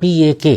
PAK,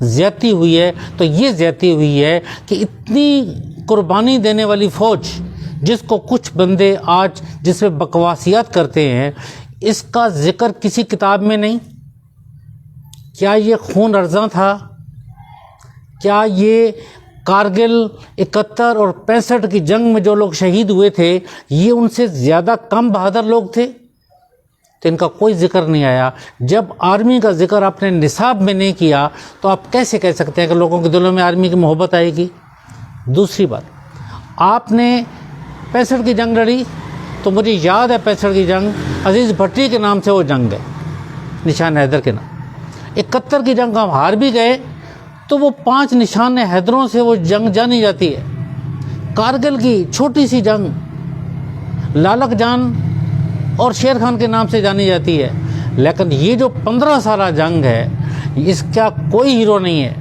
زیادتی ہوئی ہے تو یہ زیادتی ہوئی ہے کہ اتنی قربانی دینے والی فوج جس کو کچھ بندے آج جس میں بکواسیات کرتے ہیں، اس کا ذکر کسی کتاب میں نہیں. کیا یہ خون ارزاں تھا؟ کیا یہ کارگل 71 اور 65 کی جنگ میں جو لوگ شہید ہوئے تھے یہ ان سے زیادہ کم بہادر لوگ تھے؟ تو ان کا کوئی ذکر نہیں آیا. جب آرمی کا ذکر آپ نے نصاب میں نہیں کیا تو آپ کیسے کہہ سکتے ہیں کہ لوگوں کے دلوں میں آرمی کی محبت آئے گی؟ دوسری بات، آپ نے 65 کی جنگ لڑی تو مجھے یاد ہے 65 کی جنگ عزیز بھٹی کے نام سے وہ جنگ ہے، نشان حیدر کے نام. 71 کی جنگ ہم ہار بھی گئے تو وہ 5 نشان حیدروں سے وہ جنگ جانی جاتی ہے. کارگل کی چھوٹی سی جنگ لالک جان اور شیر خان کے نام سے جانی جاتی ہے، لیکن یہ جو 15 سالہ جنگ ہے اس کا کوئی ہیرو نہیں ہے.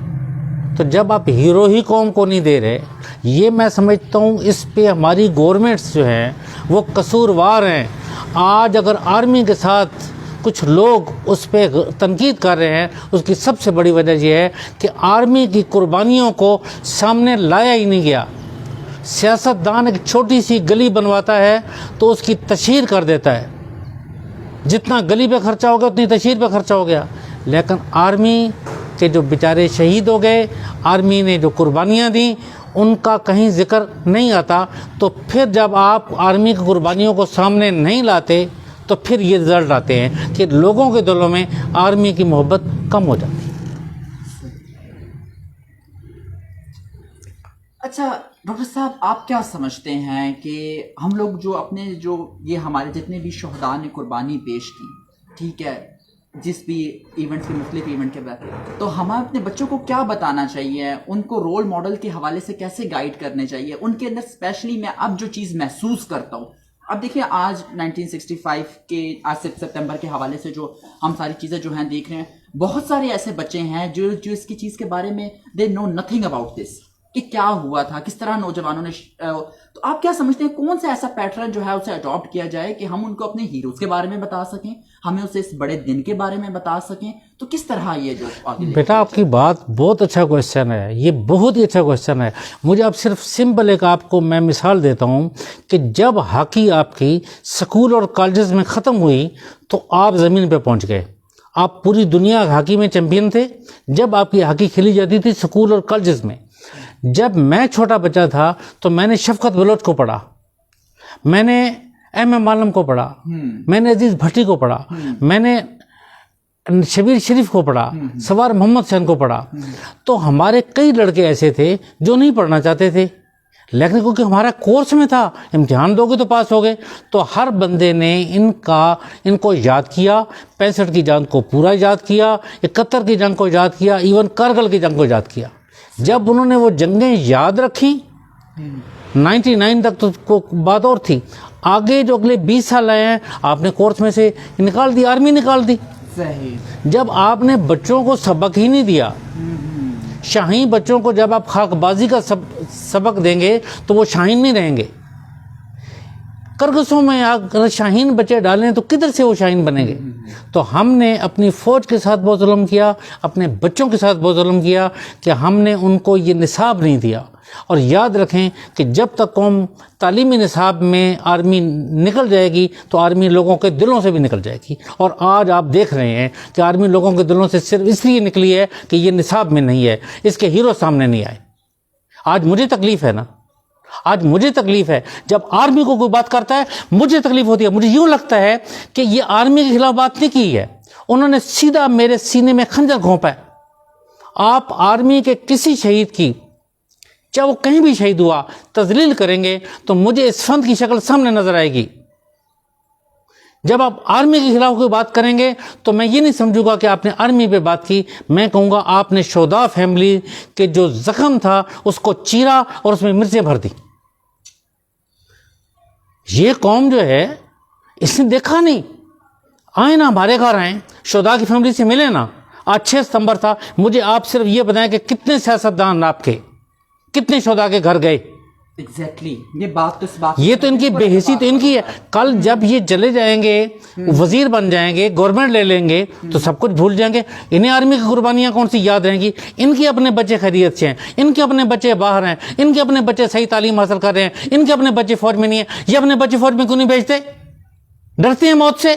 تو جب آپ ہیرو ہی قوم کو نہیں دے رہے، یہ میں سمجھتا ہوں اس پہ ہماری گورنمنٹس جو ہیں وہ قصوروار ہیں. آج اگر آرمی کے ساتھ کچھ لوگ اس پہ تنقید کر رہے ہیں، اس کی سب سے بڑی وجہ یہ ہے کہ آرمی کی قربانیوں کو سامنے لایا ہی نہیں گیا. سیاست دان ایک چھوٹی سی گلی بنواتا ہے تو اس کی تشہیر کر دیتا ہے، جتنا گلی پہ خرچہ ہو گیا اتنی تشہیر پہ خرچہ ہو گیا. لیکن آرمی کے جو بیچارے شہید ہو گئے، آرمی نے جو قربانیاں دیں ان کا کہیں ذکر نہیں آتا. تو پھر جب آپ آرمی کی قربانیوں کو سامنے نہیں لاتے تو پھر یہ رزلٹ آتے ہیں کہ لوگوں کے دلوں میں آرمی کی محبت کم ہو جاتی ہے. اچھا ڈاکٹر صاحب، آپ کیا سمجھتے ہیں کہ ہم لوگ جو اپنے جو یہ ہمارے جتنے بھی شہداء نے قربانی پیش کی، ٹھیک ہے، جس بھی ایونٹ کے مختلف ایونٹ کے بعد، تو ہمیں اپنے بچوں کو کیا بتانا چاہیے؟ ان کو رول ماڈل کے حوالے سے کیسے گائیڈ کرنے چاہیے؟ ان کے اندر اسپیشلی میں اب جو چیز محسوس کرتا ہوں، اب دیکھیں آج 1965 کے آج سپتمبر کے حوالے سے جو ہم ساری چیزیں جو ہیں دیکھ رہے ہیں، بہت سارے ایسے بچے ہیں جو اس کی چیز کے بارے میں دے نو نتھنگ اباؤٹ دس، کہ کیا ہوا تھا، کس طرح نوجوانوں نے تو آپ کیا سمجھتے ہیں کون سا ایسا پیٹرن جو ہے اسے اڈاپٹ کیا جائے کہ ہم ان کو اپنے ہیروز کے بارے میں بتا سکیں، ہمیں اسے اس بڑے دن کے بارے میں بتا سکیں؟ تو کس طرح یہ جو بیٹا آپ کی بات بہت اچھا کوشچن ہے، یہ بہت ہی اچھا کوشچن ہے. مجھے اب صرف سمپل ایک آپ کو میں مثال دیتا ہوں کہ جب ہاکی آپ کی سکول اور کالجز میں ختم ہوئی تو آپ زمین پہ پہنچ گئے. آپ پوری دنیا ہاکی میں چیمپئن تھے جب آپ کی ہاکی کھیلی جاتی تھی سکول اور کالجز میں. جب میں چھوٹا بچہ تھا تو میں نے شفقت بلوچ کو پڑھا، میں نے ایم ایم عالم کو پڑھا، میں نے عزیز بھٹی کو پڑھا، میں نے شبیر شریف کو پڑھا، سوار محمد حسین کو پڑھا. تو ہمارے کئی لڑکے ایسے تھے جو نہیں پڑھنا چاہتے تھے، لیکن کیونکہ ہمارا کورس میں تھا، امتحان دو گے تو پاس ہو گئے. تو ہر بندے نے ان کو یاد کیا، 65 کی جنگ کو پورا یاد کیا، 71 کی جنگ کو یاد کیا، ایون کارگل کی جنگ کو یاد کیا. جب انہوں نے وہ جنگیں یاد رکھی 99 تک تو بات اور تھی. آگے جو اگلے 20 سال آئے ہیں آپ نے کورس میں سے نکال دی، آرمی نکال دی. جب آپ نے بچوں کو سبق ہی نہیں دیا، شاہین بچوں کو جب آپ خاک بازی کا سبق دیں گے تو وہ شاہین نہیں رہیں گے. کرگسوں میں اگر شاہین بچے ڈالیں تو کدھر سے وہ شاہین بنیں گے؟ تو ہم نے اپنی فوج کے ساتھ بہت ظلم کیا، اپنے بچوں کے ساتھ بہت ظلم کیا کہ ہم نے ان کو یہ نصاب نہیں دیا. اور یاد رکھیں کہ جب تک قوم تعلیمی نصاب میں آرمی نکل جائے گی تو آرمی لوگوں کے دلوں سے بھی نکل جائے گی. اور آج آپ دیکھ رہے ہیں کہ آرمی لوگوں کے دلوں سے صرف اس لیے نکلی ہے کہ یہ نصاب میں نہیں ہے، اس کے ہیرو سامنے نہیں آئے. آج مجھے تکلیف ہے نا، آج مجھے تکلیف ہے جب آرمی کو کوئی بات کرتا ہے مجھے تکلیف ہوتی ہے. مجھے یوں لگتا ہے کہ یہ آرمی کے خلاف بات نہیں کی ہے، انہوں نے سیدھا میرے سینے میں خنجر گھونپا ہے. آپ آرمی کے کسی شہید کی، چاہے وہ کہیں بھی شہید ہوا، تذلیل کریں گے تو مجھے اس فند کی شکل سامنے نظر آئے گی. جب آپ آرمی کے خلاف کوئی بات کریں گے تو میں یہ نہیں سمجھوں گا کہ آپ نے آرمی پہ بات کی، میں کہوں گا آپ نے شہداء فیملی کے جو زخم تھا اس کو چیرا اور اس میں مرچیں بھر دی. یہ قوم جو ہے اس نے دیکھا نہیں. آئیں نا ہمارے گھر آئیں، شہداء کی فیملی سے ملے نا. آج 6 ستمبر تھا، مجھے آپ صرف یہ بتائیں کہ کتنے سیاستدان آپ کے، کتنے شہداء کے گھر گئے؟ ایگزیکٹلی یہ بات تو اس بات یہ تو ان کی بے حیثی تو ان کی ہے. کل جب یہ چلے جائیں گے, وزیر بن جائیں گے, گورنمنٹ لے لیں گے, تو سب کچھ بھول جائیں گے. انہیں آرمی کی قربانیاں کون سی یاد رہیں گی؟ ان کے اپنے بچے خیریت سے ہیں, ان کے اپنے بچے باہر ہیں, ان کے اپنے بچے صحیح تعلیم حاصل کر رہے ہیں, ان کے اپنے بچے فوج میں نہیں ہیں. یہ اپنے بچے فوج میں کیوں نہیں بھیجتے؟ ڈرتے ہیں موت سے.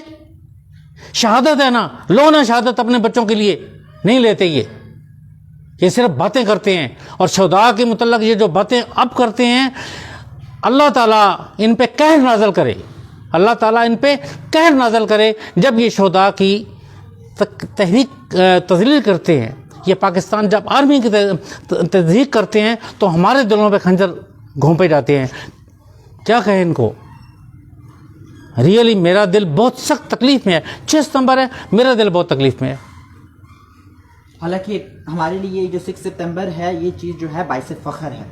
شہادت ہے نا, لو نا شہادت اپنے بچوں کے لیے. نہیں لیتے یہ صرف باتیں کرتے ہیں. اور شہداء کے متعلق یہ جو باتیں اب کرتے ہیں, اللہ تعالیٰ ان پہ قہر نازل کرے. اللہ تعالیٰ ان پہ قہر نازل کرے جب یہ شہداء کی تحریک تذلیل کرتے ہیں. یہ پاکستان جب آرمی کی تحریک کرتے ہیں تو ہمارے دلوں پہ خنجر گھونپے جاتے ہیں. کیا کہیں ان کو؟ ریئلی میرا دل بہت سخت تکلیف میں ہے. 6 ستمبر ہے, میرا دل بہت تکلیف میں ہے. حالانکہ ہمارے لیے جو 6 ستمبر ہے یہ چیز جو ہے باعث فخر ہے,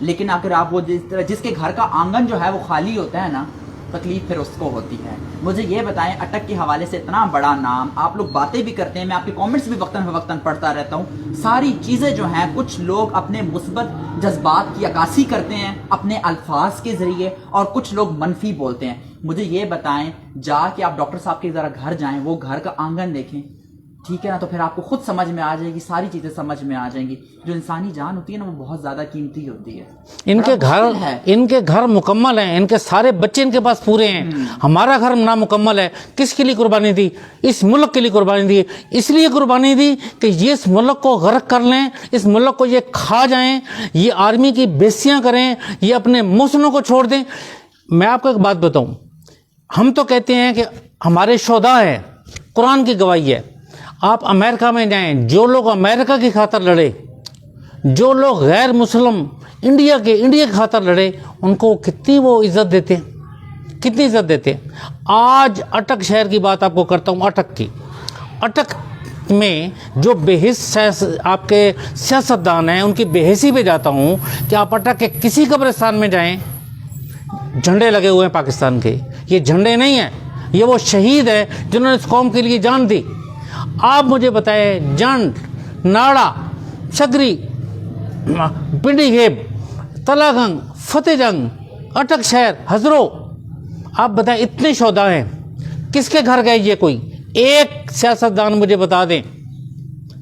لیکن اگر آپ وہ جس کے گھر کا آنگن جو ہے وہ خالی ہوتا ہے نا, تکلیف پھر اس کو ہوتی ہے. مجھے یہ بتائیں, اٹک کے حوالے سے اتنا بڑا نام, آپ لوگ باتیں بھی کرتے ہیں, میں آپ کے کامنٹس بھی وقتاً فوقتاً پڑھتا رہتا ہوں. ساری چیزیں جو ہیں, کچھ لوگ اپنے مثبت جذبات کی عکاسی کرتے ہیں اپنے الفاظ کے ذریعے, اور کچھ لوگ منفی بولتے ہیں. مجھے یہ بتائیں, جا کے آپ ڈاکٹر صاحب کے ذرا گھر جائیں, وہ گھر کا آنگن دیکھیں, ٹھیک ہے نا, تو پھر آپ کو خود سمجھ میں آ جائے گی, ساری چیزیں سمجھ میں آ جائیں گی. جو انسانی جان ہوتی ہے نا, وہ بہت زیادہ قیمتی ہوتی ہے. ان کے گھر مکمل ہیں, ان کے سارے بچے ان کے پاس پورے ہیں. ہمارا گھر نامکمل ہے. کس کے لیے قربانی دی؟ اس ملک کے لیے قربانی دی. اس لیے قربانی دی کہ یہ اس ملک کو غرق کر لیں, اس ملک کو یہ کھا جائیں, یہ آرمی کی بیسیاں کریں, یہ اپنے محسنوں کو چھوڑ دیں. میں آپ کو ایک بات بتاؤں, ہم تو کہتے ہیں کہ ہمارے شہداء ہیں, قرآن کی گواہی ہے. آپ امریکہ میں جائیں, جو لوگ امریکہ کی خاطر لڑے, جو لوگ غیر مسلم انڈیا کی خاطر لڑے, ان کو کتنی وہ عزت دیتے ہیں, کتنی عزت دیتے ہیں. آج اٹک شہر کی بات آپ کو کرتا ہوں. اٹک میں جو بے حس آپ کے سیاستدان ہیں, ان کی بے حسی پہ جاتا ہوں کہ آپ اٹک کے کسی قبرستان میں جائیں, جھنڈے لگے ہوئے ہیں پاکستان کے. یہ جھنڈے نہیں ہیں, یہ وہ شہید ہیں جنہوں نے اس قوم کے لیے جان دی. آپ مجھے بتائیں, جنڈ, ناڑا, سگری, پنڈی گھیب, تلا گنگ, فتح جنگ, اٹک شہر, ہزرو, آپ بتائیں اتنے شہداء ہیں, کس کے گھر گئے؟ یہ کوئی ایک سیاستدان مجھے بتا دیں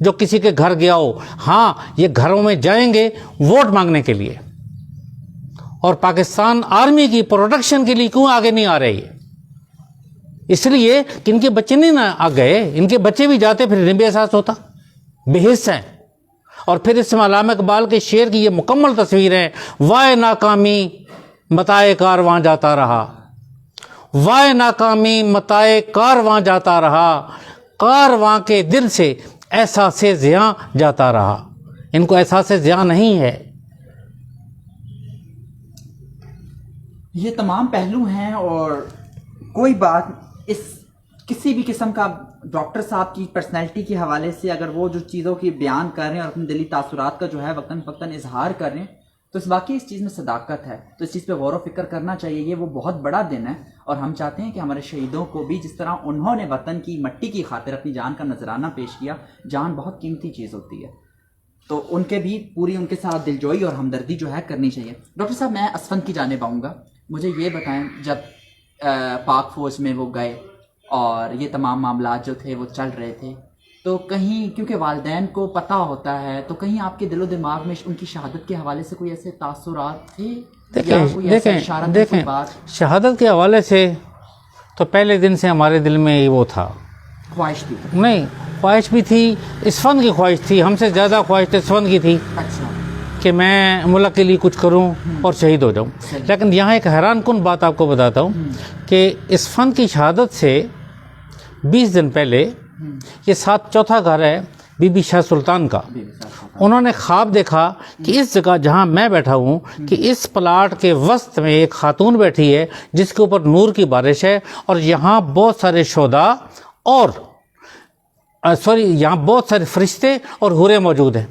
جو کسی کے گھر گیا ہو. ہاں, یہ گھروں میں جائیں گے ووٹ مانگنے کے لیے, اور پاکستان آرمی کی پروٹیکشن کے لیے کیوں آگے نہیں آ رہے؟ اس لیے کہ ان کے بچے نہیں نہ آ گئے, ان کے بچے بھی جاتے پھر انہیں بھی احساس ہوتا. بے حس ہیں. اور پھر اس میں علامہ اقبال کے شعر کی یہ مکمل تصویر ہے, وائے ناکامی متائے کارواں جاتا رہا, وائے ناکامی متائے کارواں جاتا رہا, کارواں کے دل سے احساس زیاں جاتا رہا. ان کو احساس زیاں نہیں ہے. یہ تمام پہلو ہیں, اور کوئی بات اس کسی بھی قسم کا ڈاکٹر صاحب کی پرسنالٹی کے حوالے سے اگر وہ جو چیزوں کی بیان کر رہے ہیں اور اپنے دلی تاثرات کا جو ہے وقتاً فوقتاً اظہار کر رہے ہیں, تو اس واقعی اس چیز میں صداقت ہے. تو اس چیز پہ غور و فکر کرنا چاہیے. یہ وہ بہت بڑا دن ہے, اور ہم چاہتے ہیں کہ ہمارے شہیدوں کو بھی جس طرح انہوں نے وطن کی مٹی کی خاطر اپنی جان کا نذرانہ پیش کیا, جان بہت قیمتی چیز ہوتی ہے, تو ان کے بھی پوری ان کے ساتھ دلجوئی اور ہمدردی جو ہے کرنی چاہیے. ڈاکٹر صاحب, میں اسفند کی جانب آؤں گا. مجھے یہ بتائیں, جب پاک فوج میں وہ گئے اور یہ تمام معاملات جو تھے وہ چل رہے تھے, تو کہیں کیونکہ والدین کو پتہ ہوتا ہے, تو کہیں آپ کے دل و دماغ میں ان کی شہادت کے حوالے سے کوئی ایسے تاثرات تھے؟ دیکھیں شہادت کے حوالے سے تو پہلے دن سے ہمارے دل میں وہ تھا, خواہش بھی نہیں خواہش بھی تھی, اسفند کی خواہش تھی, ہم سے زیادہ خواہش اسفند کی تھی. اچھا, کہ میں ملک کے لیے کچھ کروں اور شہید ہو جاؤں. لیکن یہاں ایک حیران کن بات آپ کو بتاتا ہوں کہ اسفند کی شہادت سے 20 دن پہلے یہ 7 چوتھا گھر ہے بی بی شاہ سلطان کا. انہوں نے خواب دیکھا کہ اس جگہ جہاں میں بیٹھا ہوں کہ اس پلاٹ کے وسط میں ایک خاتون بیٹھی ہے جس کے اوپر نور کی بارش ہے, اور یہاں بہت سارے شہداء اور یہاں بہت سارے فرشتے اور حوریں موجود ہیں.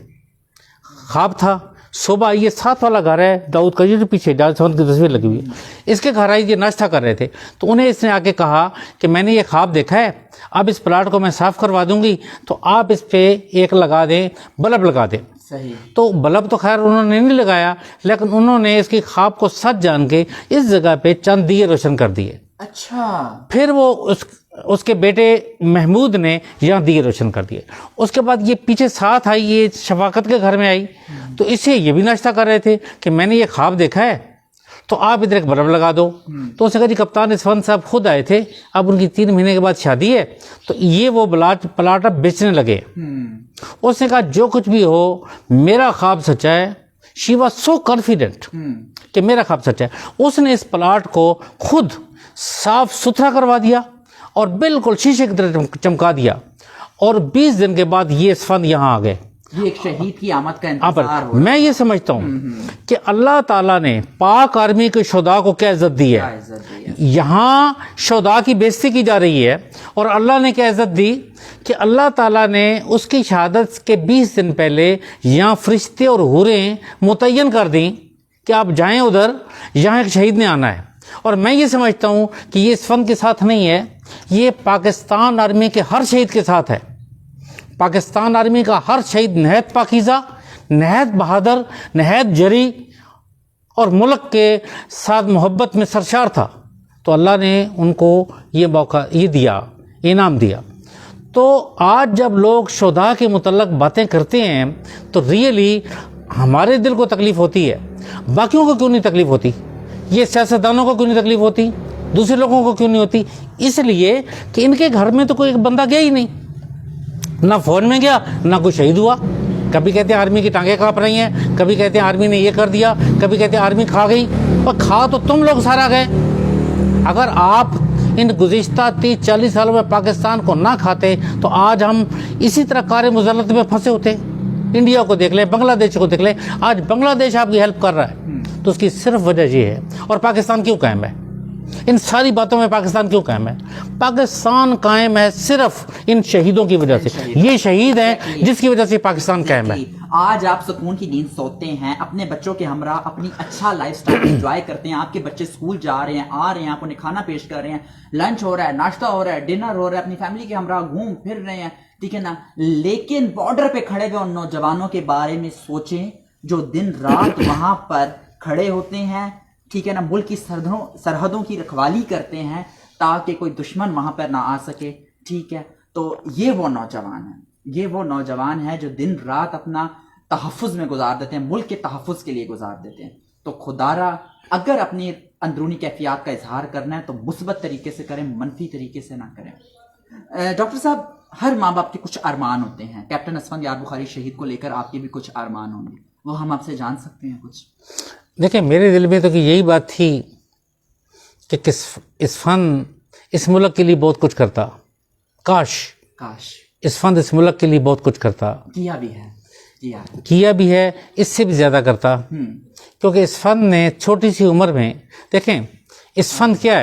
خواب تھا. صبح یہ 7 والا گھر ہے داؤد کا, یہ پیچھے جاج سوند کی تصویر لگی ہوئی ہے, اس کے گھر آئی, یہ ناشتہ کر رہے تھے, تو انہیں اس نے آ کے کہا کہ میں نے یہ خواب دیکھا ہے, اب اس پلاٹ کو میں صاف کروا دوں گی, تو آپ اس پہ ایک لگا دیں, بلب لگا دیں. صحیح. تو بلب تو خیر انہوں نے نہیں لگایا، لیکن انہوں نے اس کی خواب کو سچ جان کے اس جگہ پہ چند دیے روشن کر دیے. اچھا. پھر وہ اس کے بیٹے محمود نے یہاں دیے روشن کر دیے. اس کے بعد یہ پیچھے ساتھ آئی، یہ شفاقت کے گھر میں آئی، تو اسے یہ بھی ناشتہ کر رہے تھے کہ میں نے یہ خواب دیکھا ہے تو آپ ادھر ایک بلب لگا دو. تو اس نے کہا جی کپتان اسفند صاحب خود آئے تھے، اب ان کی 3 مہینے کے بعد شادی ہے تو یہ وہ پلاٹ اب بیچنے لگے. اس نے کہا جو کچھ بھی ہو میرا خواب سچا ہے. شی واز سو کانفیڈنٹ کہ میرا خواب سچا ہے. اس نے اس پلاٹ کو خود صاف ستھرا کروا دیا اور بالکل شیشے کی طرح چمکا دیا، اور 20 دن کے بعد یہ اسفند یہاں آ گئے. یہ ایک شہید کی آمد کا انتظار ہو. میں یہ سمجھتا ہوں کہ اللہ تعالیٰ نے پاک آرمی کے شہداء کو کیا عزت دی ہے. یہاں شہداء کی بےزتی کی جا رہی ہے، اور اللہ نے کیا عزت دی کہ اللہ تعالیٰ نے اس کی شہادت کے 20 دن پہلے یہاں فرشتے اور حوریں متعین کر دیں کہ آپ جائیں ادھر، یہاں ایک شہید نے آنا ہے. اور میں یہ سمجھتا ہوں کہ یہ اسفند کے ساتھ نہیں ہے، یہ پاکستان آرمی کے ہر شہید کے ساتھ ہے. پاکستان آرمی کا ہر شہید نہایت پاکیزہ، نہایت بہادر، نہایت جری اور ملک کے ساتھ محبت میں سرشار تھا. تو اللہ نے ان کو یہ موقع یہ دیا، انعام دیا. تو آج جب لوگ شہداء کے متعلق باتیں کرتے ہیں تو ریئلی ہمارے دل کو تکلیف ہوتی ہے. باقیوں کو کیوں نہیں تکلیف ہوتی؟ یہ سیاستدانوں کو کیوں نہیں تکلیف ہوتی؟ دوسرے لوگوں کو کیوں نہیں ہوتی؟ اس لیے کہ ان کے گھر میں تو کوئی ایک بندہ گیا ہی نہیں، نہ فوج میں گیا نہ کوئی شہید ہوا. کبھی کہتے ہیں آرمی کی ٹانگیں کانپ رہی ہیں، کبھی کہتے ہیں آرمی نے یہ کر دیا، کبھی کہتے ہیں آرمی کھا گئی. اور کھا تو تم لوگ سارا گئے. اگر آپ ان گزشتہ 30-40 سالوں میں پاکستان کو نہ کھاتے تو آج ہم اسی طرح کار مذلت میں پھنسے ہوتے. انڈیا کو دیکھ لیں، بنگلہ دیش کو دیکھ لیں. آج بنگلہ دیش آپ کی ہیلپ کر رہا ہے تو اس کی صرف وجہ یہ ہے. اور پاکستان کیوں قائم ہے؟ ان ساری باتوں میں پاکستان کیوں قائم ہے؟ پاکستان قائم ہے صرف ان شہیدوں کی وجہ سے. یہ شہید ہیں جس کی وجہ سے پاکستان قائم ہے. آج آپ سکون کی نیند سوتے ہیں، اپنے بچوں کے ہمراہ اپنی اچھا لائف سٹائل انجوائے کرتے ہیں. آپ کے بچے اسکول جا رہے ہیں، آ رہے ہیں، آپ انہیں کھانا پیش کر رہے ہیں، لنچ ہو رہا ہے، ناشتہ ہو رہا ہے، ڈنر ہو رہا ہے، اپنی فیملی کے ہمراہ گھوم پھر رہے ہیں، ٹھیک ہے نا. لیکن بارڈر پہ کھڑے ہوئے ان نوجوانوں کے بارے میں سوچیں جو دن رات وہاں پر کھڑے ہوتے ہیں، ٹھیک ہے نا، ملک کی سرحدوں کی رکھوالی کرتے ہیں تاکہ کوئی دشمن وہاں پر نہ آ سکے. ٹھیک ہے، تو یہ وہ نوجوان ہیں، یہ وہ نوجوان ہیں جو دن رات اپنا تحفظ میں گزار دیتے ہیں، ملک کے تحفظ کے لیے گزار دیتے ہیں. تو خدارا اگر اپنی اندرونی کیفیات کا اظہار کرنا ہے تو مثبت طریقے سے کریں، منفی طریقے سے نہ کریں. ڈاکٹر صاحب، ہر ماں باپ کے کچھ ارمان ہوتے ہیں. کیپٹن اسفند یار بخاری شہید کو لے کر آپ کے بھی کچھ ارمان ہوں گے، وہ ہم آپ سے جان سکتے ہیں کچھ؟ دیکھیں، میرے دل میں تو کہ یہی بات تھی کہ اسفند اس ملک کے لیے بہت کچھ کرتا. کاش اسفند اس ملک کے لیے بہت کچھ کرتا. کیا بھی ہے، اس سے بھی زیادہ کرتا. کیونکہ اسفند نے چھوٹی سی عمر میں، دیکھیں اسفند کیا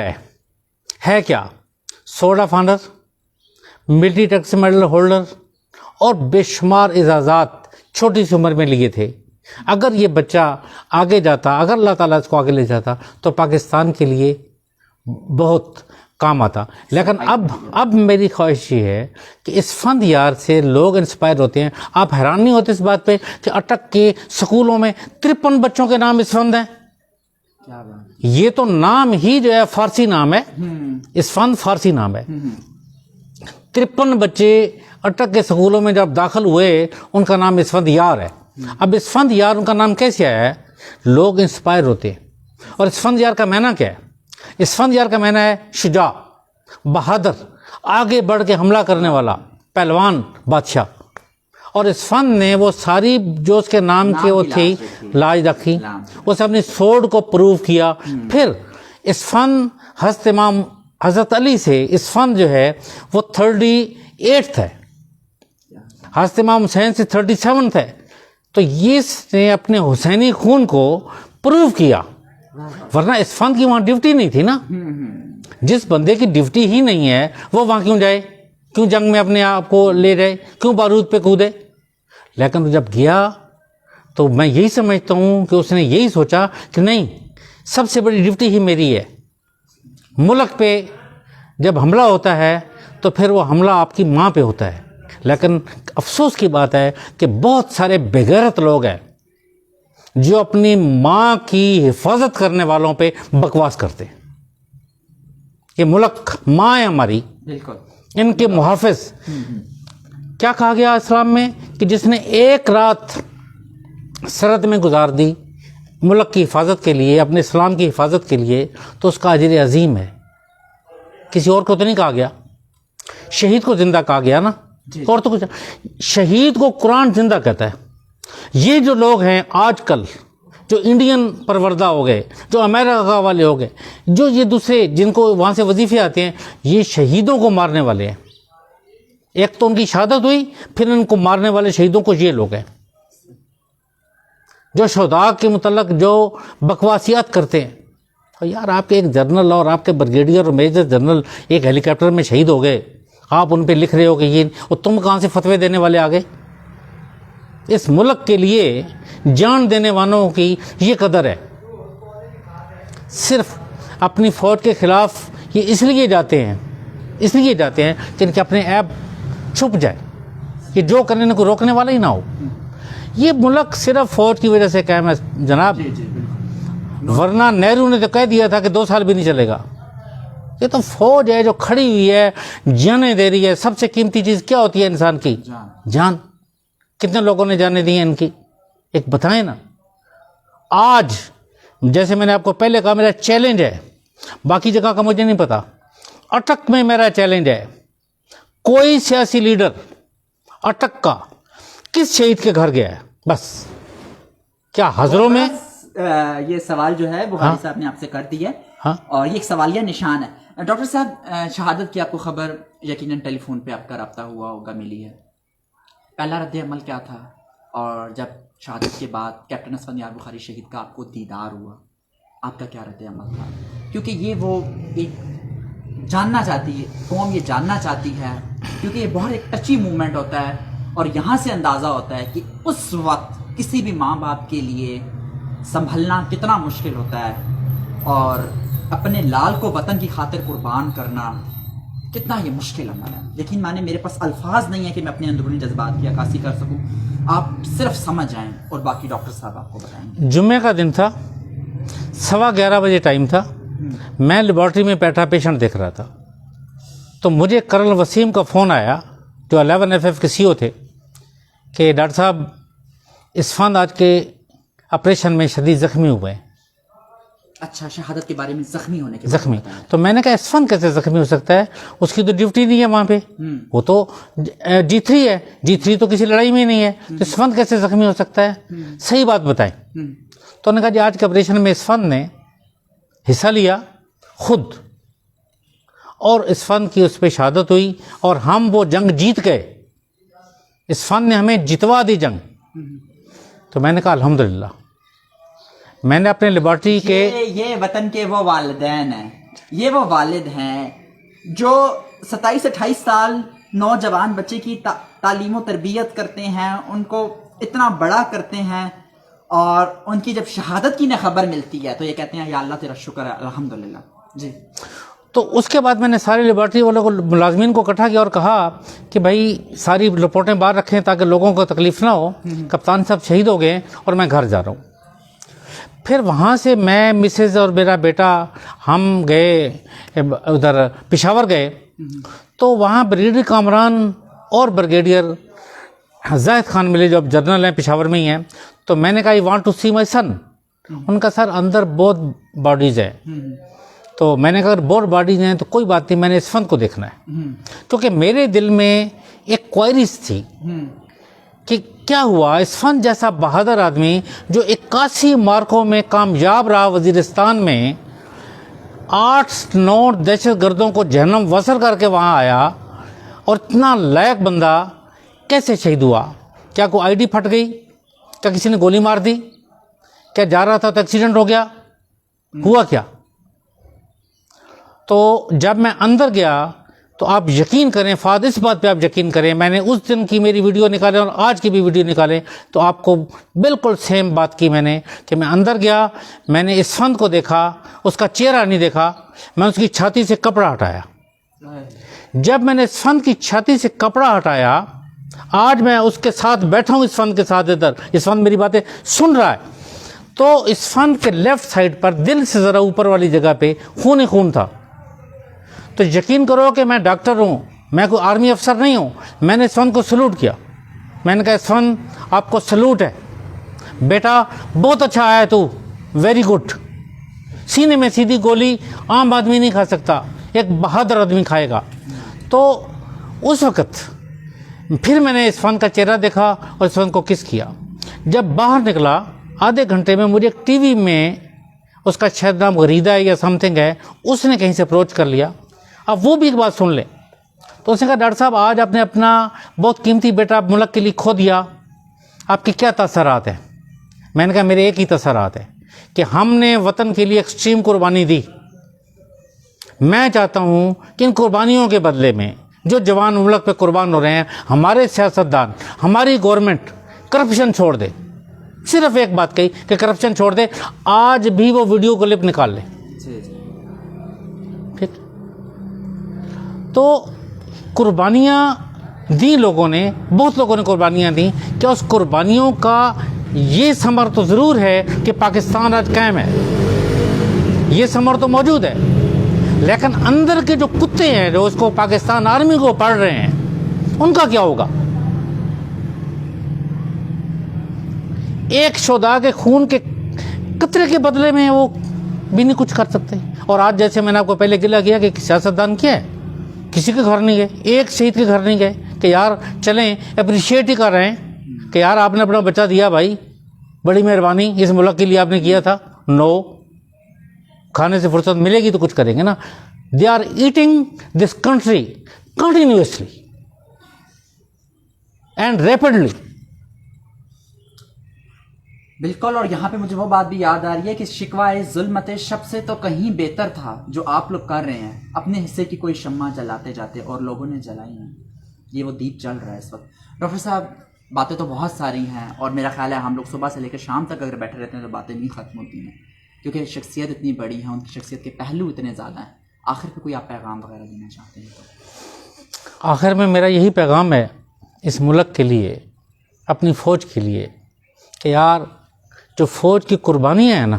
ہے کیا؟ Sword of honour, military tax medal holder, اور بے شمار اعزازات چھوٹی سی عمر میں لیے تھے. اگر یہ بچہ آگے جاتا، اگر اللہ تعالیٰ اس کو آگے لے جاتا تو پاکستان کے لیے بہت کام آتا. لیکن اب میری خواہش یہ ہے کہ اسفند یار سے لوگ انسپائر ہوتے ہیں. آپ حیران نہیں ہوتے اس بات پہ کہ اٹک کے سکولوں میں 53 بچوں کے نام اسفند ہیں؟ یہ تو نام ہی جو ہے فارسی نام ہے، اسفند فارسی نام ہے. 53 بچے اٹک کے سکولوں میں جب داخل ہوئے ان کا نام اسفند یار ہے. اب اسفند یار ان کا نام کیسے آیا ہے؟ لوگ انسپائر ہوتے ہیں. اور اسفند یار کا معنی کیا ہے؟ اسفند یار کا معنی ہے شجاع، بہادر، آگے بڑھ کے حملہ کرنے والا، پہلوان، بادشاہ. اور اسفند نے وہ ساری جو اس کے نام کی وہ تھی لاج رکھی، اس نے اپنی سوڈ کو پروو کیا. پھر اسفند حضرت امام حضرت علی سے اسفند جو ہے وہ 38 ہے، حضرت امام حسین سے 37 ہے. تو یہ اس نے اپنے حسینی خون کو پروو کیا، ورنہ اسفند کی وہاں ڈیوٹی نہیں تھی نا. جس بندے کی ڈیوٹی ہی نہیں ہے وہ وہاں کیوں جائے؟ کیوں جنگ میں اپنے آپ کو لے جائے؟ کیوں بارود پہ کودے؟ لیکن جب گیا تو میں یہی سمجھتا ہوں کہ اس نے یہی سوچا کہ نہیں، سب سے بڑی ڈیوٹی ہی میری ہے. ملک پہ جب حملہ ہوتا ہے تو پھر وہ حملہ آپ کی ماں پہ ہوتا ہے، لیکن افسوس کی بات ہے کہ بہت سارے بغیرت لوگ ہیں جو اپنی ماں کی حفاظت کرنے والوں پہ بکواس کرتے ہیں. یہ ملک ماں ہے ہماری, بالکل, ان کے محافظ. کیا کہا گیا اسلام میں کہ جس نے ایک رات سرحد میں گزار دی ملک کی حفاظت کے لیے, اپنے اسلام کی حفاظت کے لیے, تو اس کا اجر عظیم ہے. کسی اور کو تو نہیں کہا گیا, شہید کو زندہ کہا گیا نا, اور تو کچھ. شہید کو قرآن زندہ کہتا ہے. یہ جو لوگ ہیں آج کل جو انڈین پروردہ ہو گئے, جو امریکہ والے ہو گئے, جو یہ دوسرے جن کو وہاں سے وظیفے آتے ہیں, یہ شہیدوں کو مارنے والے ہیں. ایک تو ان کی شہادت ہوئی, پھر ان کو مارنے والے شہیدوں کو یہ لوگ ہیں جو شہداء کے متعلق جو بکواسیات کرتے ہیں. اور یار آپ کے ایک جنرل اور آپ کے بریگیڈیئر اور میجر جنرل ایک ہیلی کاپٹر میں شہید ہو گئے, آپ ان پہ لکھ رہے ہو کہ یہ, اور تم کہاں سے فتوے دینے والے آ گئے؟ اس ملک کے لیے جان دینے والوں کی یہ قدر ہے. صرف اپنی فوج کے خلاف یہ اس لیے جاتے ہیں کہ ان کے اپنے عیب چھپ جائے, کہ جو کرنے کو روکنے والا ہی نہ ہو. یہ ملک صرف فوج کی وجہ سے قائم ہے جناب, ورنہ نہرو نے تو کہہ دیا تھا کہ 2 سال بھی نہیں چلے گا. یہ تو فوج ہے جو کھڑی ہوئی ہے, جانیں دے رہی ہے. سب سے قیمتی چیز کیا ہوتی ہے انسان کی؟ جان. کتنے لوگوں نے جانیں دی ہیں ان کی؟ ایک بتائیں نا. آج جیسے میں نے آپ کو پہلے کہا, میرا چیلنج ہے, باقی جگہ کا مجھے نہیں پتا, اٹک میں میرا چیلنج ہے, کوئی سیاسی لیڈر اٹک کا کس شہید کے گھر گیا ہے؟ بس کیا حضروں میں یہ سوال جو ہے بخاری صاحب نے آپ سے کر دی ہے, اور یہ ایک سوالیہ نشان ہے. ڈاکٹر صاحب, شہادت کی آپ کو خبر یقیناً ٹیلی فون پہ آپ کا رابطہ ہوا ہوگا, ملی ہے. پہلا رد عمل کیا تھا؟ اور جب شہادت کے بعد کیپٹن اسفندیار بخاری شہید کا آپ کو دیدار ہوا, آپ کا کیا رد عمل تھا؟ کیونکہ یہ وہ ایک جاننا چاہتی ہے قوم, یہ جاننا چاہتی ہے, کیونکہ یہ بہت ایک ٹچی مومنٹ ہوتا ہے, اور یہاں سے اندازہ ہوتا ہے کہ اس وقت کسی بھی ماں باپ کے لیے سنبھلنا کتنا مشکل ہوتا ہے, اور اپنے لال کو وطن کی خاطر قربان کرنا کتنا یہ مشکل عمل ہے. یقین مانے میرے پاس الفاظ نہیں ہے کہ میں اپنے اندرونی جذبات کی عکاسی کر سکوں. آپ صرف سمجھ جائیں, اور باقی ڈاکٹر صاحب آپ کو بتائیں گے. جمعے کا دن تھا, 11:15 بجے ٹائم تھا. میں لیبارٹری میں بیٹھا پیشنٹ دیکھ رہا تھا, تو مجھے کرنل وسیم کا فون آیا جو 11FF کے CO تھے, کہ ڈاکٹر صاحب اسفند آج کے آپریشن میں شدید زخمی ہوئے ہیں. اچھا, شہادت کے بارے میں زخمی ہونے کے زخمی. تو میں نے کہا اسفند کیسے زخمی ہو سکتا ہے, اس کی تو ڈیوٹی نہیں ہے وہاں پہ, وہ تو G3 ہے, G3 تو کسی لڑائی میں نہیں ہے, تو اسفند کیسے زخمی ہو سکتا ہے؟ صحیح بات بتائیں. تو انہوں نے کہا جی آج کے آپریشن میں اسفند نے حصہ لیا خود, اور اسفند کی اس پہ شہادت ہوئی, اور ہم وہ جنگ جیت گئے. اسفند نے ہمیں جتوا دی جنگ. تو میں نے کہا الحمدللہ. میں نے اپنے لیبارٹری کے یہ وطن کے وہ والدین ہیں, یہ وہ والد ہیں جو 27-28 سال نوجوان بچے کی تعلیم و تربیت کرتے ہیں, ان کو اتنا بڑا کرتے ہیں, اور ان کی جب شہادت کی نہ خبر ملتی ہے تو یہ کہتے ہیں یا اللہ تیرا شکر ہے الحمدللہ. جی. تو اس کے بعد میں نے سارے لیبارٹری والوں کو, ملازمین کو اکٹھا کیا اور کہا کہ بھائی ساری رپورٹیں باہر رکھیں تاکہ لوگوں کو تکلیف نہ ہو. کپتان صاحب شہید ہو گئے اور میں گھر جا رہا ہوں. پھر وہاں سے میں, مسز اور میرا بیٹا, ہم گئے ادھر پشاور گئے. تو وہاں بریگیڈیئر کامران اور بریگیڈیئر زاہد خان ملے جو اب جنرل ہیں, پشاور میں ہی ہیں. تو میں نے کہا you want to see my son? ان کا سر اندر بہت باڈیز ہے. تو میں نے کہا اگر بہت باڈیز ہیں تو کوئی بات نہیں, میں نے اسفند کو دیکھنا ہے. کیونکہ میرے دل میں ایک کوائریز تھی کہ کیا ہوا اسفند جیسا بہادر آدمی جو 81 مارکوں میں کامیاب رہا وزیرستان میں, 8-9 دہشت گردوں کو جہنم وصل کر کے وہاں آیا, اور اتنا لائق بندہ کیسے شہید ہوا؟ کیا کوئی آئی ڈی پھٹ گئی؟ کیا کسی نے گولی مار دی؟ کیا جا رہا تھا تو ایکسیڈنٹ ہو گیا؟ ہوا کیا؟ تو جب میں اندر گیا تو آپ یقین کریں, فاد اس بات پہ آپ یقین کریں, میں نے اس دن کی میری ویڈیو نکالیں اور آج کی بھی ویڈیو نکالیں تو آپ کو بالکل سیم بات کی میں نے, کہ میں اندر گیا, میں نے اسفند کو دیکھا, اس کا چہرہ نہیں دیکھا, میں اس کی چھاتی سے کپڑا ہٹایا. جب میں نے اسفند کی چھاتی سے کپڑا ہٹایا آج میں اس کے ساتھ بیٹھا ہوں اسفند کے ساتھ ادھر, اسفند میری باتیں سن رہا ہے, تو اسفند کے لیفٹ سائڈ پر دل سے ذرا اوپر والی جگہ پہ خون ہی خون تھا. تو یقین کرو کہ میں ڈاکٹر ہوں, میں کوئی آرمی افسر نہیں ہوں. میں نے اسفند کو سلوٹ کیا, میں نے کہا اسفند آپ کو سلوٹ ہے بیٹا, بہت اچھا آیا تو, ویری گڈ. سینے میں سیدھی گولی عام آدمی نہیں کھا سکتا, ایک بہادر آدمی کھائے گا. تو اس وقت پھر میں نے اسفند کا چہرہ دیکھا اور اسفند کو کس کیا. جب باہر نکلا آدھے گھنٹے میں مجھے ایک ٹی وی میں, اس کا شاید نام غریدہ ہے یا سم تھنگ ہے, اس نے کہیں سے اپروچ کر لیا. اب وہ بھی ایک بات سن لیں. تو اس نے کہا ڈاکٹر صاحب آج آپ نے اپنا بہت قیمتی بیٹا ملک کے لیے کھو دیا, آپ کے کیا تاثرات ہیں؟ میں نے کہا میرے ایک ہی تاثرات ہے کہ ہم نے وطن کے لیے ایکسٹریم قربانی دی. میں چاہتا ہوں کہ ان قربانیوں کے بدلے میں جو جوان ملک پہ قربان ہو رہے ہیں, ہمارے سیاستدان, ہماری گورنمنٹ کرپشن چھوڑ دے. صرف ایک بات کہی کہ کرپشن چھوڑ دے. آج بھی وہ ویڈیو کلپ نکال لے. ٹھیک, تو قربانیاں دی لوگوں نے, بہت لوگوں نے قربانیاں دیں. کیا اس قربانیوں کا یہ ثمر تو ضرور ہے کہ پاکستان آج قائم ہے, یہ ثمر تو موجود ہے, لیکن اندر کے جو کتے ہیں جو اس کو پاکستان آرمی کو پڑھ رہے ہیں, ان کا کیا ہوگا؟ ایک شہداء کے خون کے قطرے کے بدلے میں وہ بھی نہیں کچھ کر سکتے. اور آج جیسے میں نے آپ کو پہلے گلہ کیا کہ سیاستدان کیا ہے, کسی کے گھر نہیں گئے, ایک شہید کے گھر نہیں گئے کہ یار چلیں اپریشیٹ ہی کر رہے ہیں کہ یار آپ نے اپنا بچہ دیا بھائی, بڑی مہربانی, اس ملک کے لیے آپ نے کیا تھا. نو, کھانے سے فرصت ملے گی تو کچھ کریں گے نا. They are eating this country continuously and rapidly. بالکل. اور یہاں پہ مجھے وہ بات بھی یاد آ رہی ہے کہ شکوہ ظلمت شب سے تو کہیں بہتر تھا جو آپ لوگ کر رہے ہیں. اپنے حصے کی کوئی شمع جلاتے جاتے اور لوگوں نے جلائی ہیں, یہ وہ دیپ جل رہا ہے اس وقت. ڈاکٹر صاحب باتیں تو بہت ساری ہیں, اور میرا خیال ہے ہم لوگ صبح سے لے کر شام تک اگر بیٹھے رہتے ہیں تو باتیں نہیں ختم ہوتی ہیں, کیونکہ شخصیت اتنی بڑی ہے, ان کی شخصیت کے پہلو اتنے زیادہ ہیں. آخر پہ کوئی آپ پیغام وغیرہ دینا چاہتے ہیں تو؟ آخر میں میرا یہی پیغام ہے اس ملک کے لیے, اپنی فوج کے لیے, کہ یار جو فوج کی قربانیاں ہیں نا,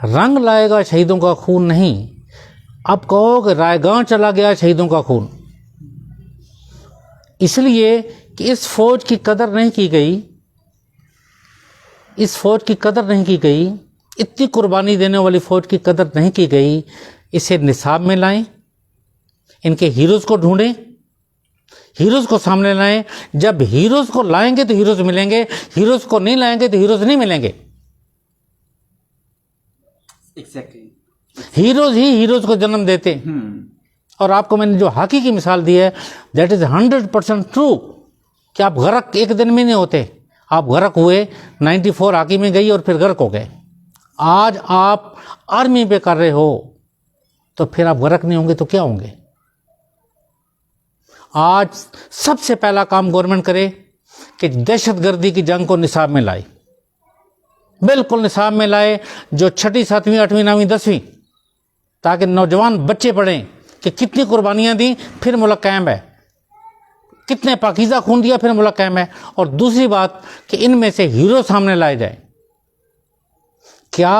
رنگ لائے گا شہیدوں کا خون نہیں. اب کہو کہ رائے گاں چلا گیا شہیدوں کا خون, اس لیے کہ اس فوج کی قدر نہیں کی گئی, اس فوج کی قدر نہیں کی گئی, اتنی قربانی دینے والی فوج کی قدر نہیں کی گئی. اسے نصاب میں لائیں, ان کے ہیروز کو ڈھونڈیں, ہیروز کو سامنے لائیں. جب ہیروز کو لائیں گے تو ہیروز ملیں گے, ہیروز کو نہیں لائیں گے تو ہیروز نہیں ملیں گے. ہیروز ہی ہیروز کو جنم دیتے. اور آپ کو میں نے جو ہاکی کی مثال دی ہے, دیٹ از 100% ٹرو, کہ آپ غرق ایک دن میں نہیں ہوتے. آپ غرق ہوئے, 94 ہاکی میں گئی اور پھر غرق ہو گئے. آج آپ آرمی پہ کر رہے ہو تو پھر آپ غرق نہیں ہوں گے تو کیا ہوں گے؟ آج سب سے پہلا کام گورنمنٹ کرے کہ دہشت گردی کی جنگ کو نصاب میں لائے, بالکل نصاب میں لائے, جو 6ٹھی 7ویں 8ویں 9ویں 10ویں, تاکہ نوجوان بچے پڑھیں کہ کتنی قربانیاں دیں پھر ملک قائم ہے, کتنے پاکیزہ خون دیا پھر ملک قائم ہے. اور دوسری بات کہ ان میں سے ہیرو سامنے لائے جائیں. کیا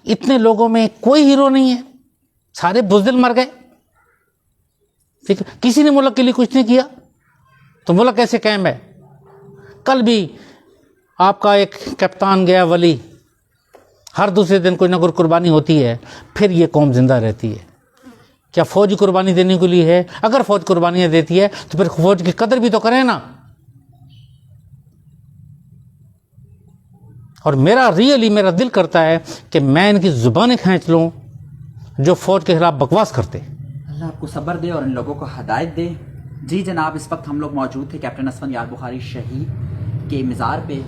اتنے لوگوں میں کوئی ہیرو نہیں ہے؟ سارے بزدل مر گئے, ٹھیک ہے, کسی نے ملک کے لیے کچھ نہیں کیا تو ملک کیسے قائم ہے؟ کل بھی آپ کا ایک کپتان گیا ولی, ہر دوسرے دن کوئی نہ کوئی قربانی ہوتی ہے, پھر یہ قوم زندہ رہتی ہے. کیا فوج قربانی دینے کے لیے ہے؟ اگر فوج قربانیاں دیتی ہے تو پھر فوج کی قدر بھی تو کریں نا. اور میرا دل کرتا ہے کہ میں ان کی زبانیں کھینچ لوں جو فوج کے خلاف بکواس کرتے. اللہ آپ کو صبر دے اور ان لوگوں کو ہدایت دے. جی جناب, اس وقت ہم لوگ موجود تھے کیپٹن اسفند یار بخاری شہید کے مزار پہ,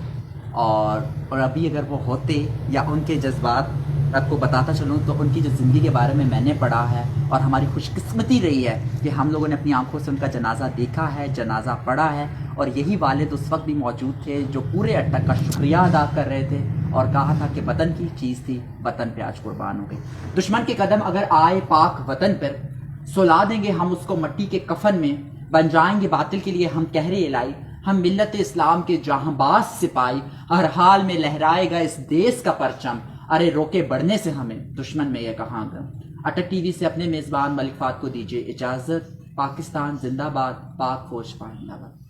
اور ابھی اگر وہ ہوتے یا ان کے جذبات آپ کو بتاتا چلوں تو ان کی جو زندگی کے بارے میں نے پڑھا ہے, اور ہماری خوش قسمتی رہی ہے کہ ہم لوگوں نے اپنی آنکھوں سے ان کا جنازہ دیکھا ہے, جنازہ پڑھا ہے, اور یہی والد اس وقت بھی موجود تھے جو پورے اٹک کا شکریہ ادا کر رہے تھے اور کہا تھا کہ وطن کی چیز تھی, وطن پہ آج قربان ہو گئی. دشمن کے قدم اگر آئے پاک وطن پر, سلا دیں گے ہم اس کو مٹی کے کفن میں, بن جائیں گے باطل کے لیے ہم کہرے الہی، ہم ملت اسلام کے جہاں باز سپاہی، ہر حال میں لہرائے گا اس دیس کا پرچم، ارے روکے بڑھنے سے ہمیں دشمن میں یہ کہاں گم۔ اٹک ٹی وی سے اپنے میزبان ملک فہد کو دیجیے اجازت۔ پاکستان زندہ باد، پاک فوج پائندہ باد۔